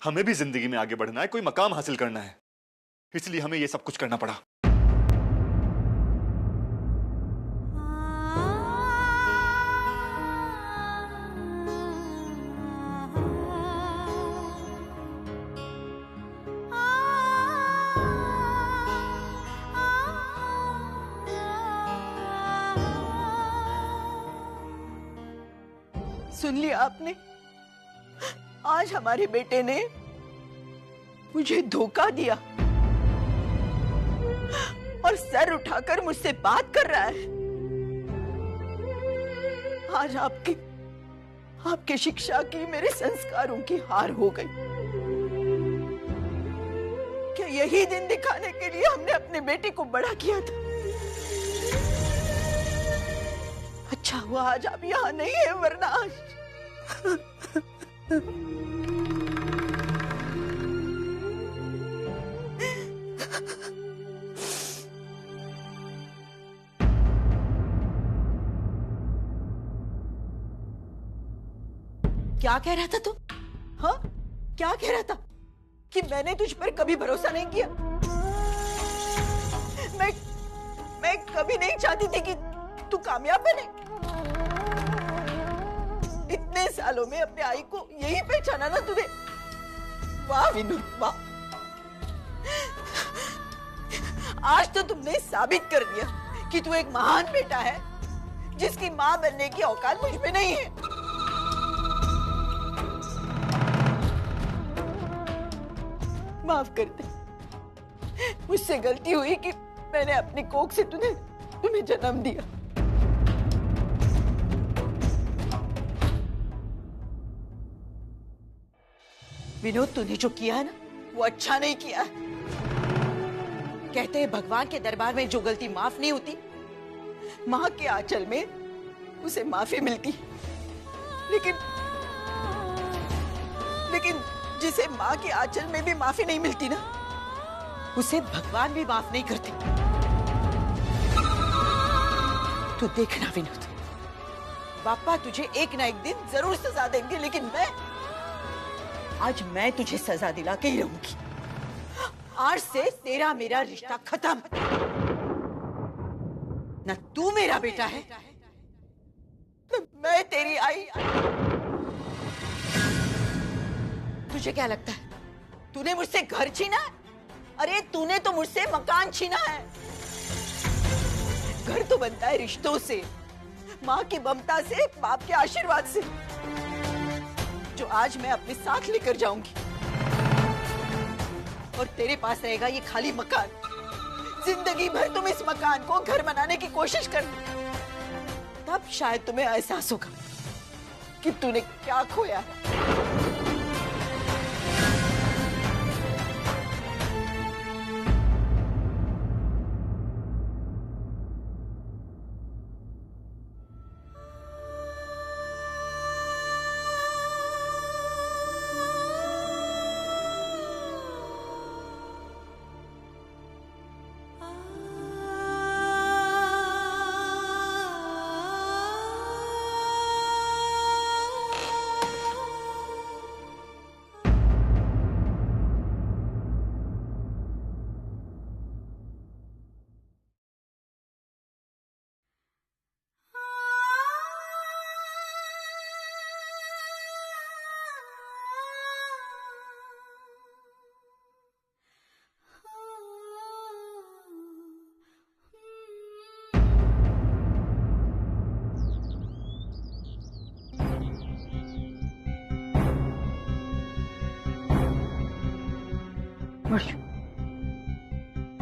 हमें भी जिंदगी में आगे बढ़ना है, कोई मकाम हासिल करना है, इसलिए हमें ये सब कुछ करना पड़ा। सुन लिया आपने? आज हमारे बेटे ने मुझे धोखा दिया और सर उठाकर मुझसे बात कर रहा है। आज आपके शिक्षा की, मेरे संस्कारों की हार हो गई। क्या यही दिन दिखाने के लिए हमने अपने बेटे को बड़ा किया था? अच्छा हुआ आज आप यहाँ नहीं है, वरना आज क्या कह रहा था तू? हाँ, क्या कह रहा था? कि मैंने तुझ पर कभी भरोसा नहीं किया? मैं कभी नहीं चाहती थी कि तू कामयाब बने। इतने सालों में अपने आई को यही पहचाना ना तूने? वाह विनोद, वाह। आज तो तुमने साबित कर दिया कि तू एक महान बेटा है, जिसकी मां बनने की औकात मुझ में नहीं है। माफ कर दे, मुझसे गलती हुई कि मैंने अपनी कोख से तुम्हें जन्म दिया। विनोद, तूने जो किया है ना, वो अच्छा नहीं किया है। कहते हैं भगवान के दरबार में जो गलती माफ नहीं होती, मां के आंचल में उसे माफी मिलती। लेकिन जिसे मां के आंचल में भी माफी नहीं मिलती ना, उसे भगवान भी माफ नहीं करते। तू देखना विनोद, पापा तुझे एक ना एक दिन जरूर सजा देंगे, लेकिन आज मैं तुझे सजा दिला के ही रहूंगी। आज से तेरा मेरा रिश्ता खत्म। न तू मेरा बेटा है, न मैं तेरी आई। तुझे क्या लगता है तूने मुझसे घर छीना है? अरे तूने तो मुझसे मकान छीना है। घर तो बनता है रिश्तों से, माँ की ममता से, बाप के आशीर्वाद से, जो आज मैं अपने साथ लेकर जाऊंगी। और तेरे पास रहेगा ये खाली मकान। जिंदगी भर तुम इस मकान को घर बनाने की कोशिश करना, तब शायद तुम्हें एहसास होगा कि तूने क्या खोया।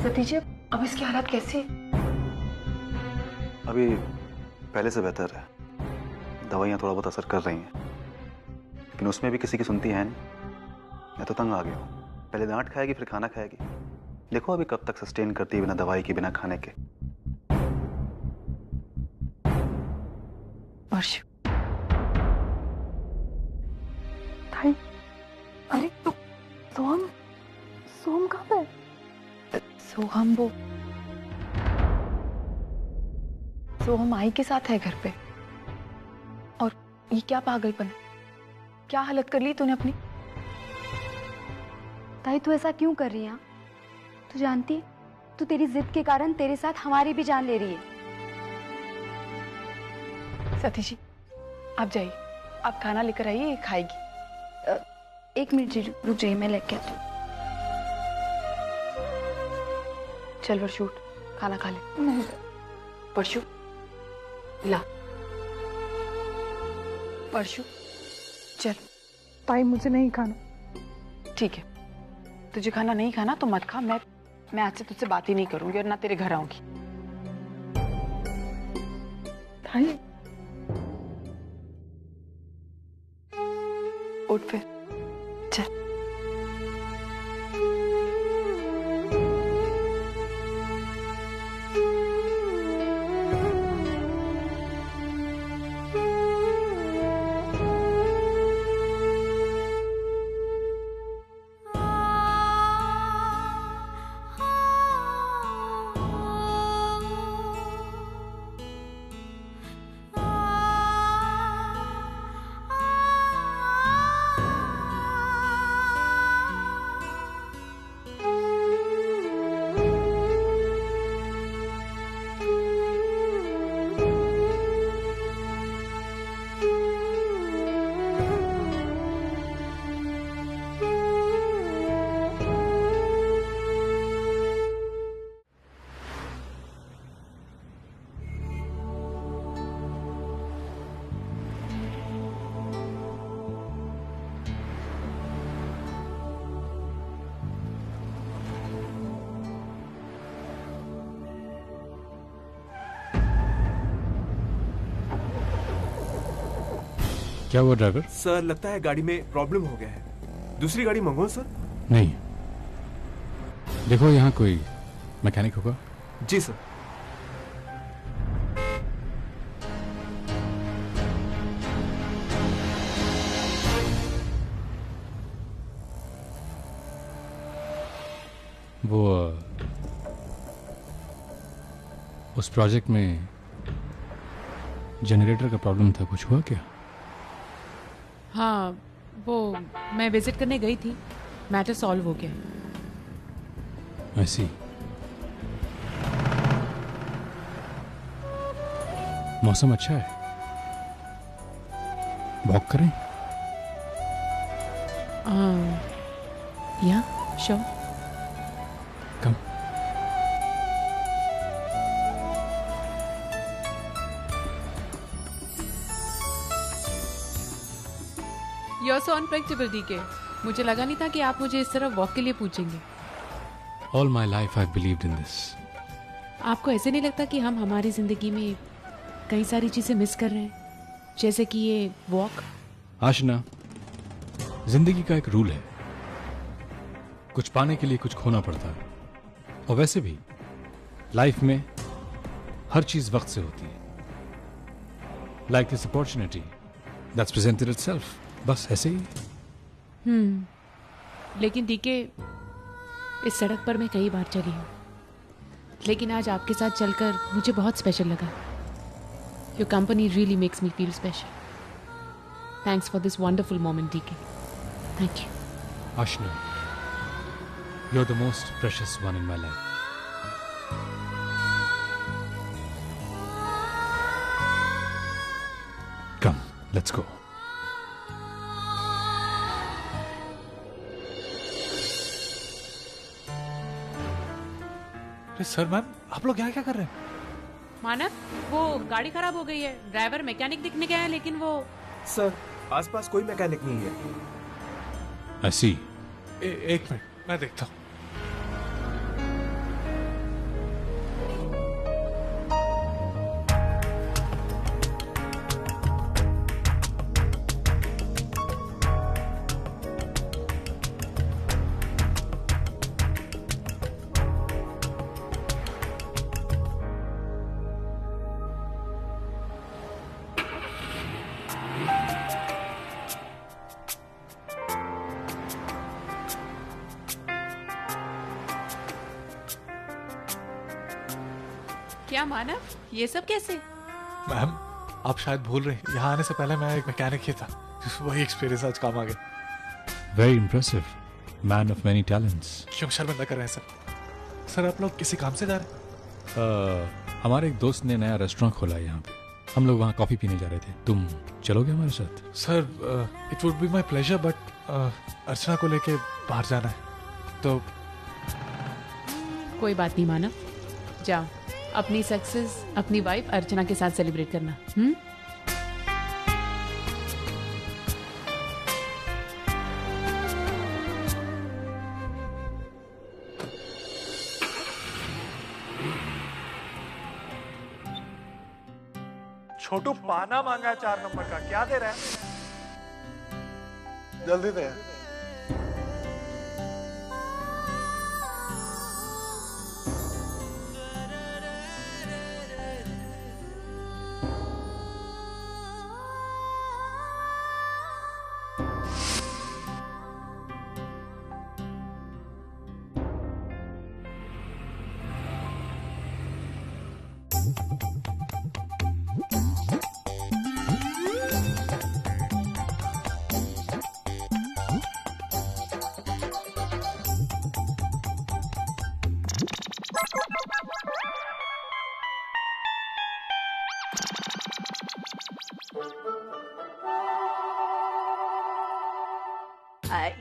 सतीश, अब इसकी हालत कैसी है? अभी पहले से बेहतर है। दवाइयाँ थोड़ा बहुत असर कर रही हैं, लेकिन उसमें भी किसी की सुनती है नहीं। मैं तो तंग आ गया हूँ। पहले डांट खाएगी, फिर खाना खाएगी। देखो अभी कब तक सस्टेन करती है बिना दवाई के, बिना खाने के। अरे तो सोहम कहाँ पे? सोहम आई के साथ है घर पे। और ये क्या पागलपन है? क्या हालत कर ली तूने अपनी? ताई तू ऐसा क्यों कर रही है? तू जानती है, तू तेरी जिद के कारण तेरे साथ हमारी भी जान ले रही है। सतीश जी, आप जाइए, आप खाना लेकर आइए, ये खाएगी। 1 मिनट जी, रुक जाइए, मैं लेके आती हूँ। चल वर्षू, खाना खा ले। नहीं वर्षू, ला वर्षू, चल। ताई मुझे नहीं खाना। ठीक है, तुझे खाना नहीं खाना तो मत खा। मैं आज से तुझसे बात ही नहीं करूंगी और ना तेरे घर आऊंगी। ताई उठ फिर, चल। क्या हुआ ड्राइवर? सर लगता है गाड़ी में प्रॉब्लम हो गया है। दूसरी गाड़ी मंगवाओ सर। नहीं, देखो यहाँ कोई मैकेनिक होगा? जी सर। वो उस प्रोजेक्ट में जनरेटर का प्रॉब्लम था, कुछ हुआ क्या? हाँ, वो मैं विजिट करने गई थी, मैटर सॉल्व हो गया। ऐसी मौसम अच्छा है, वॉक करें? या sure. Come. You're so unpredictable, DK. मुझे लगा नहीं था कि आप मुझे इस तरह वॉक के लिए पूछेंगे। All my life I've believed in this. आपको ऐसे नहीं लगता कि हम हमारी जिंदगी में कई सारी चीजें मिस कर रहे हैं, जैसे कि ये वॉक? आशना, जिंदगी का एक रूल है, कुछ पाने के लिए कुछ खोना पड़ता है। और वैसे भी लाइफ में हर चीज वक्त से होती है। Like this opportunity that's presented itself. बस ऐसे ही। लेकिन डीके, इस सड़क पर मैं कई बार चली हूँ, लेकिन आज आपके साथ चलकर मुझे बहुत स्पेशल लगा। Your company really makes me feel special. Thanks for this wonderful moment, DK. Thank you. Ashna, you're the most precious one in my life. Come, let's go. Sir ma'am, आप लोग यहाँ क्या कर रहे हैं? मानव, वो गाड़ी खराब हो गई है, ड्राइवर मैकेनिक दिखने गया है, लेकिन वो... सर आसपास कोई मैकेनिक नहीं है। ऐसी? एक मिनट, मैं देखता हूँ। क्या मानव, ये सब कैसे? मैम, आप शायद भूल रहे हैं, यहाँ आने से पहले मैं एक मैकेनिक ही था। वही एक्सपीरियंस आज काम आ गया। Very impressive. Man of many talents. क्यों शर्मिंदा कर रहे हैं सर? सर आप लोग किसी काम से जा रहे हैं? हमारे एक दोस्त ने नया रेस्टोरेंट खोला है यहाँ पे, हम लोग वहाँ कॉफी पीने जा रहे थे। तुम चलोगे हमारे साथ? Sir it would be my pleasure, but Archana को लेके बाहर जाना है तो। कोई बात नहीं मानव, जाओ अपनी सक्सेस अपनी वाइफ अर्चना के साथ सेलिब्रेट करना। छोटू पाना मांगा है 4 नंबर का, क्या दे रहा है? जल्दी दे।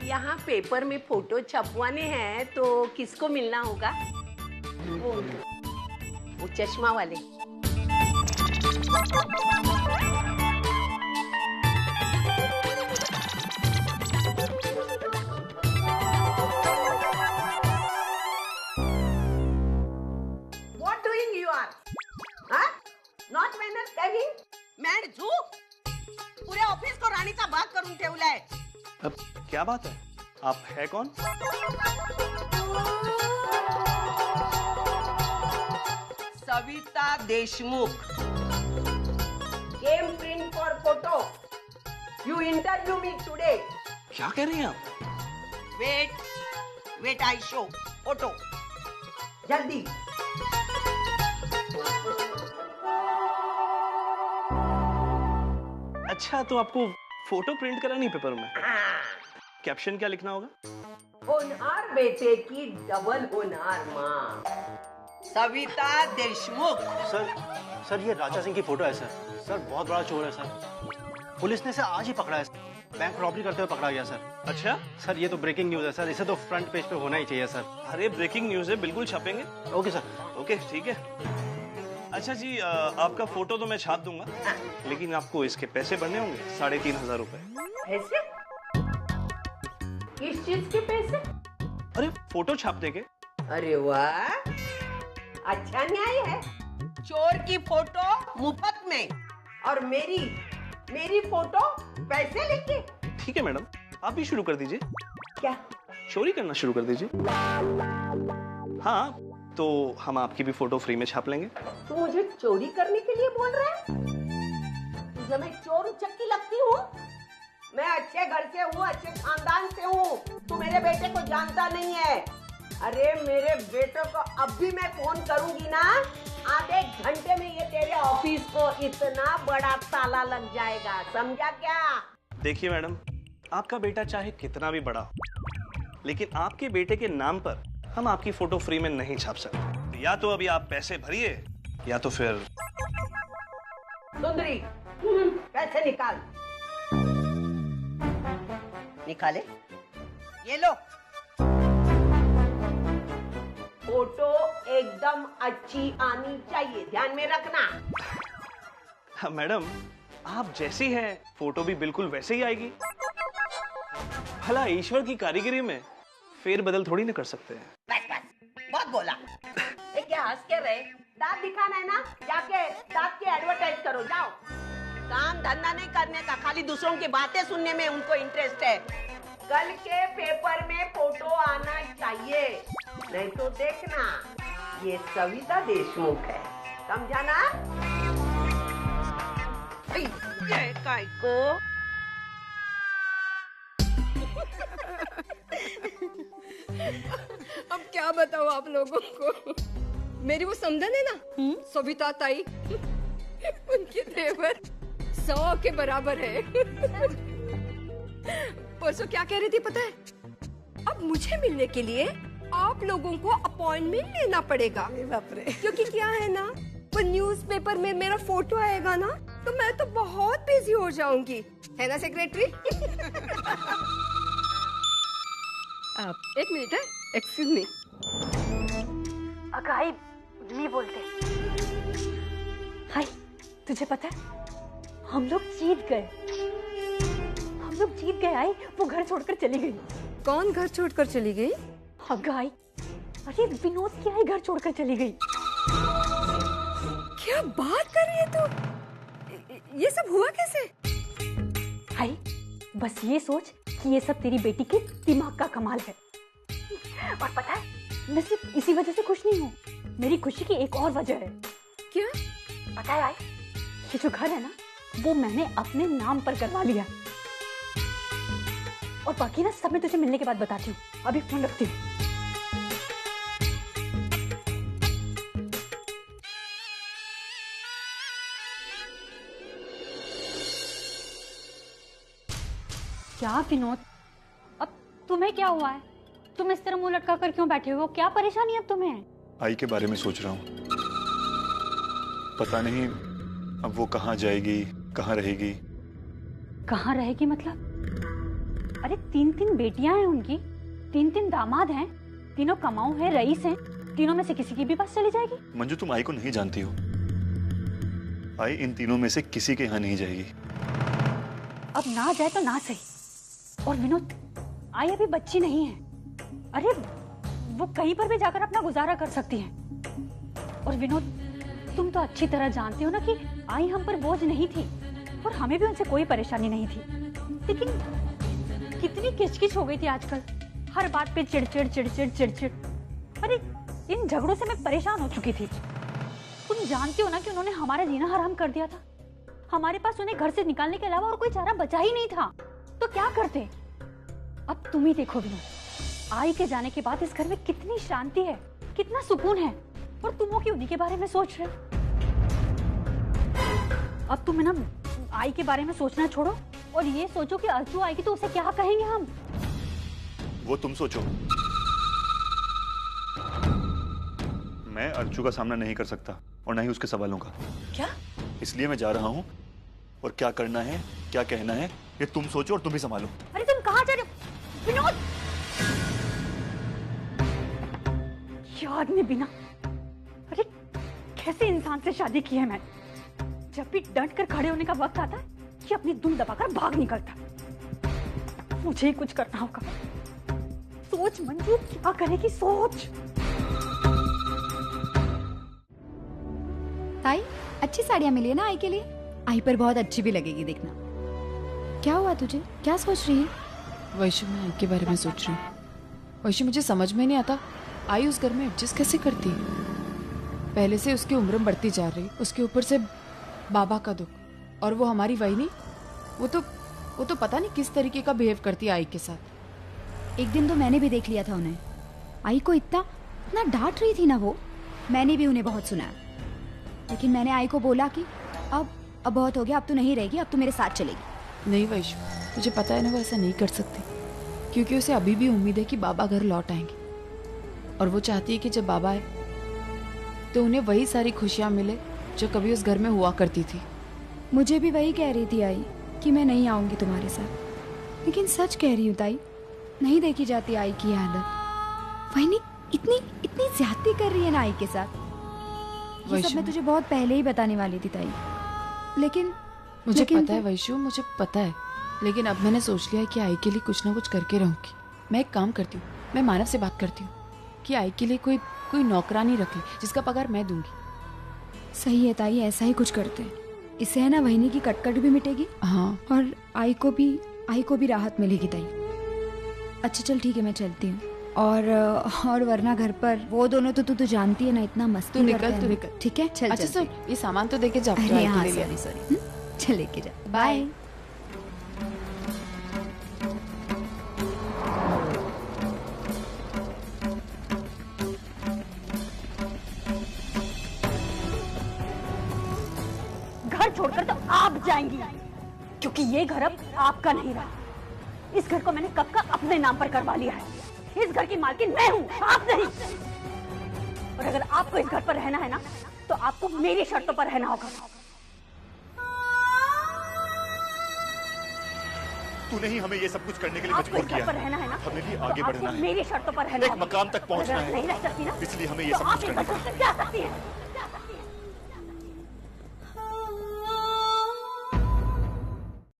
यहाँ पेपर में फोटो छपवाने हैं तो किसको मिलना होगा? वो चश्मा वाले। What doing you are? Huh? Not manners having? Man झू पूरे ऑफिस को राणीचा भाग करून ठेवलाय। अब क्या बात है, आप है कौन? Savita Deshmukh. Came print for photo. You interview me today. क्या कह रही हैं आप? Wait I show photo. जल्दी। अच्छा तो आपको फोटो प्रिंट करानी पेपर में? कैप्शन क्या लिखना होगा? होनहार बेटे की डबल होनहार माँ सविता देशमुख। सर ये राजा सिंह की फोटो है सर बहुत बड़ा चोर है सर। पुलिस ने इसे आज ही पकड़ा है, बैंक रॉबरी करते हुए पकड़ा गया सर। अच्छा सर ये तो ब्रेकिंग न्यूज है सर, इसे तो फ्रंट पेज पे होना ही चाहिए सर। अरे ब्रेकिंग न्यूज है, बिल्कुल छापेंगे। Okay sir. ओके ठीक है। अच्छा जी आपका फोटो तो मैं छाप दूंगा, लेकिन आपको इसके पैसे भरने होंगे 3,500 रुपए। पैसे? किस चीज के पैसे? अरे फोटो छापने के। अरे वाह, अच्छा न्याय है। चोर की फोटो मुफ्त में और मेरी फोटो पैसे लेके। ठीक है मैडम, आप भी शुरू कर दीजिए। क्या? चोरी करना शुरू कर दीजिए। हाँ तो हम आपकी भी फोटो फ्री में छाप लेंगे। तू मुझे चोरी करने के लिए बोल रहा है? तुझे मैं चोर उचक्की लगती हूँ? मैं अच्छे घर से हूँ, अच्छे खानदान से हूँ। तू मेरे बेटे को जानता नहीं है। अरे मेरे बेटे को अब भी मैं फोन करूंगी ना, आधे घंटे में ये तेरे ऑफिस को इतना बड़ा ताला लग जाएगा, समझा क्या? देखिए मैडम, आपका बेटा चाहे कितना भी बड़ा हो, लेकिन आपके बेटे के नाम पर हम आपकी फोटो फ्री में नहीं छाप सकते। या तो अभी आप पैसे भरिए या तो फिर। सुंदरी पैसे निकाल। निकाले, ये लो। फोटो एकदम अच्छी आनी चाहिए, ध्यान में रखना। हाँ, मैडम आप जैसी हैं फोटो भी बिल्कुल वैसे ही आएगी। भला ईश्वर की कारीगरी में फेर बदल थोड़ी ना कर सकते हैं। बस बहुत बोला। क्या हंस के रहे? दांत दिखाना है ना, जाके दांत की एडवर्टाइज करो, जाओ। काम धंधा नहीं करने का, खाली दूसरों की बातें सुनने में उनको इंटरेस्ट है। कल के पेपर में फोटो आना चाहिए, नहीं तो देखना ये सविता देशमुख है, समझा ना? ये काय को अब क्या बताऊं आप लोगों को। मेरी वो समधन है ना, सविता ताई, उनके तेवर 100 के बराबर है। परसों क्या कह रही थी पता है? अब मुझे मिलने के लिए आप लोगों को अपॉइंटमेंट लेना पड़ेगा। बाप रे। क्योंकि क्या है ना, वो न्यूज़पेपर में मेरा फोटो आएगा ना, तो मैं तो बहुत बिजी हो जाऊंगी, है ना सेक्रेटरी? आप एक मिनट है, एक्सक्यूज मी। अगाई नहीं बोलते। हाय, तुझे पता है हम लोग जीत गए। हम लोग जीत गए। आई वो घर छोड़कर चली गई। कौन घर छोड़कर चली गई? अगाई, अरे विनोद की आई घर छोड़कर चली गई। क्या बात कर रही है तू? ये सब हुआ कैसे? हाय, बस ये सोच कि ये सब तेरी बेटी के दिमाग का कमाल है। और पता है, मैं सिर्फ इसी वजह से खुश नहीं हूँ, मेरी खुशी की एक और वजह है। क्या? पता है आई, ये जो घर है ना, वो मैंने अपने नाम पर करवा लिया। और बाकी ना सब मैं तुझे मिलने के बाद बताती हूँ। अभी फोन रखती हूँ। क्या विनोद, अब तुम्हें क्या हुआ है? तुम इस तरह मुंह लटका कर क्यों बैठे हो? क्या परेशानी है अब तुम्हें? आई के बारे में सोच रहा हूँ। पता नहीं अब वो कहाँ जाएगी, कहाँ रहेगी। कहाँ रहेगी मतलब? अरे 3 बेटियां हैं उनकी, 3 दामाद हैं, तीनों कमाऊ हैं, रईस हैं, तीनों में से किसी की भी पास चली जाएगी। मंजू, तुम आई को नहीं जानती हो। आई इन तीनों में से किसी के यहाँ नहीं जाएगी। अब ना जाए तो ना सही। और विनोद, आई अभी बच्ची नहीं है। अरे वो कहीं पर भी जाकर अपना गुजारा कर सकती है। और विनोद, तुम तो अच्छी तरह जानते हो ना कि आई हम पर बोझ नहीं थी और हमें भी उनसे कोई परेशानी नहीं थी। लेकिन कितनी किचकिच हो गई थी आजकल, हर बात पे चिड़चिड़ चिड़चिड़ चिड़चिड़। अरे इन झगड़ों से मैं परेशान हो चुकी थी। तुम जानते हो ना कि उन्होंने हमारा जीना हराम कर दिया था। हमारे पास उन्हें घर से निकालने के अलावा और कोई चारा बचा ही नहीं था। तो क्या करते? अब तुम ही देखो विनोद, आई के जाने के बाद इस घर में कितनी शांति है, कितना सुकून है, और तुम हो कि उन्हीं के बारे में सोच रहे हो। अब तुम ना आई के बारे में सोचना छोड़ो और ये सोचो कि अर्चू आएगी तो उसे क्या कहेंगे हम। वो तुम सोचो। मैं अर्चू का सामना नहीं कर सकता और ना ही उसके सवालों का। क्या? इसलिए मैं जा रहा हूँ, और क्या करना है, क्या कहना है, ये तुम सोचो और तुम ही संभालो। अरे तुम कहाँ जा रहे हो विनोद? ये आदमी बिना, अरे कैसे इंसान से शादी की है मैंने। जब भी डट कर खड़े होने का वक्त आता है कि अपनी दुम दबाकर भाग निकलता। मुझे ही कुछ करना होगा। सोच मंजू, क्या करेगी सोच। ताई, अच्छी साड़ियाँ मिली है ना आई के लिए? आई पर बहुत अच्छी भी लगेगी, देखना। क्या हुआ तुझे? क्या सोच रही है? वैशु, मैं आई के बारे में सोच रही हूँ। वैशु, मुझे समझ में नहीं आता आई उस घर में एडजस्ट कैसे करती है। पहले से उसकी उम्र बढ़ती जा रही, उसके ऊपर से बाबा का दुख, और वो हमारी वही, वो तो पता नहीं किस तरीके का बिहेव करती है आई के साथ। एक दिन तो मैंने भी देख लिया था उन्हें। आई को इतना डांट रही थी ना वो। मैंने भी उन्हें बहुत सुना, लेकिन मैंने आई को बोला कि अब बहुत हो गया, अब तू नहीं रहेगी, अब तू मेरे साथ चलेगी। नहीं वैशु, तुझे पता है ना वो ऐसा नहीं कर सकती, क्योंकि उसे अभी भी उम्मीद है कि बाबा घर लौट आएंगे, और वो चाहती है कि जब बाबा आए तो उन्हें वही सारी खुशियाँ मिले जो कभी उस घर में हुआ करती थी। मुझे भी वही कह रही थी आई कि मैं नहीं आऊंगी तुम्हारे साथ, लेकिन सच कह रही हूँ ताई, नहीं देखी जाती आई की हालत। वही इतनी ज्यादती कर रही है ना आई के साथ। ये सब मैं तुझे बहुत पहले ही बताने वाली थी ताई, लेकिन पता है वैशु, मुझे पता है, लेकिन अब मैंने सोच लिया है कि आई के लिए कुछ ना कुछ करके रहूंगी। मैं एक काम करती हूँ, मैं मानव से बात करती हूँ कि आई के लिए कोई नौकरानी रख ले जिसका पगार मैं दूंगी। सही है ताई, ऐसा ही कुछ करते हैं। इससे है ना वहीनी की कटकट भी मिटेगी। हाँ, और आई को भी राहत मिलेगी ताई। अच्छा चल ठीक है, मैं चलती हूँ। और वरना घर पर वो दोनों तो तू जानती है ना, इतना मस्ती करते हैं। तू निकल। ठीक है, चल। अच्छा सुन, ये सामान तो देके जा। अरे हाँ, सॉरी। चल लेके जा। बाय। घर छोड़कर तो आप जाएंगी, क्योंकि ये घर अब आपका नहीं रहा। इस घर को मैंने कब का अपने नाम पर करवा लिया है। इस घर की मालकिन मैं हूँ, आप नहीं। और अगर आपको इस घर पर रहना है ना, तो आपको मेरी शर्तों पर रहना होगा। तूने ही हमें ये सब कुछ करने के लिए आपको मजबूर इस घर किया पर रहना है ना, हमें भी तो आगे आपको बढ़ना है, मेरी शर्तों पर रहना एक होगा। मकाम तक पहुंचना अगर है, नहीं रह सकती ना, इसलिए हमें ये तो सब आप कुछ इस करना घर से जा सकती हैं।